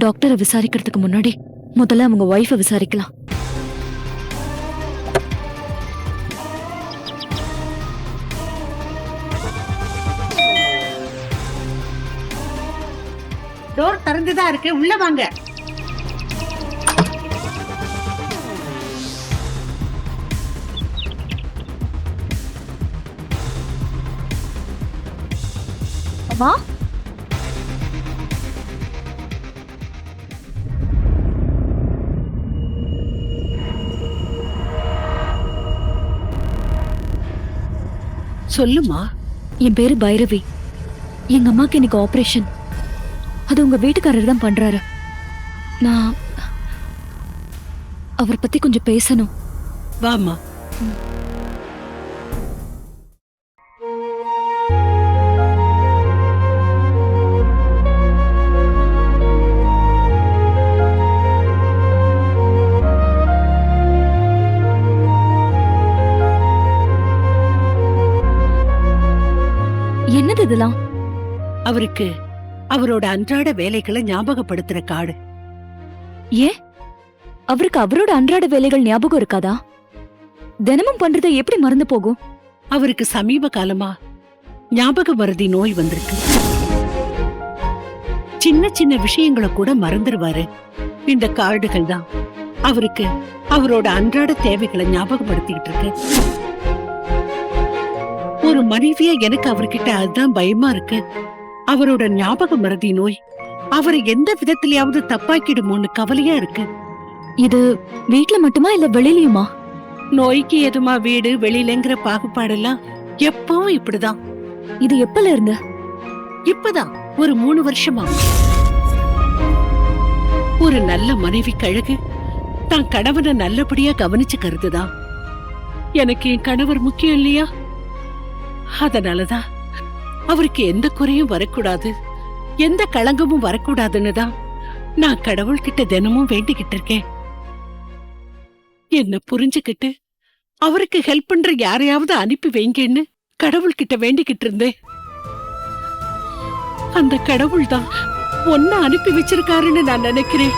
டாக்டரை விசாரிக்கிறதுக்கு முன்னாடி முதல்ல அவங்க ஒய்ஃபை விசாரிக்கலாம். டோர் திறந்துதான் இருக்கு, உள்ள வாங்க. அம்மா, சொல்லுமா. என் பேரு பைரவி. எங்க அம்மாக்கு இன்னைக்கு ஆபரேஷன். அது உங்க வீட்டுக்காரர் தான் பண்றாரு. நான் அவர் பத்தி கொஞ்சம் பேசணும். வாமா. என்னது இதெல்லாம்? அவருக்கு அவரோட அன்றாட வேலைகளை ஞாபகப்படுத்துற கார்டு. ஏன் அவருக்கு அவரோட அன்றாட வேலைகள் ஞாபகம் இருக்காதா? தினமும் பண்றதை எப்படி மறந்து போகும்? அவருக்கு சமீப காலமா ஞாபக மறதி நோய் வந்திருக்கு. சின்ன சின்ன விஷயங்களை கூட மறந்துடுவாரு. இந்த கார்டுகள் தான் அவருக்கு அவரோட அன்றாட தேவைகளை ஞாபகப்படுத்திக்கிட்டு இருக்கு. ஒரு மனைவியா எனக்கு அவர்கிட்ட அதுதான் பயமா இருக்கு. அவரோட ஞாபக மறதி நோய் அவரை எந்த விதத்திலயாவது தப்பாக்கிடுமோன்னு கவலையா இருக்கு. இது வீட்ல மட்டுமா இல்ல வெளியிலயுமா? நோய்க்கு எதுமா வீடு வெளியிலங்கிற பாகுபாடெல்லாம் எப்பவும் இப்படிதான். இது எப்பல இருந்து? இப்பதான் ஒரு 3 வருஷமா. ஒரு நல்ல மனைவி கழகு தான் கணவனை நல்லபடியா கவனிச்சுக்கிறதுதான். எனக்கு என் கணவர் முக்கியம் இல்லையா? அதனாலதான் அவருக்கு எந்த குறையும் வரக்கூடாது, எந்த களங்கமும் வரக்கூடாதுன்னு தான் நான் கடவுள்கிட்ட தினமும் வேண்டிக்கிட்டு இருக்கேன். என்ன புரிஞ்சுக்கிட்டு அவருக்கு ஹெல்ப் பண்ற யாரையாவது அனுப்பி வைங்கன்னு கடவுள்கிட்ட வேண்டிக்கிட்டு இருந்தேன். அந்த கடவுள் தான் ஒன்ன அனுப்பி வச்சிருக்காருன்னு நான் நினைக்கிறேன்.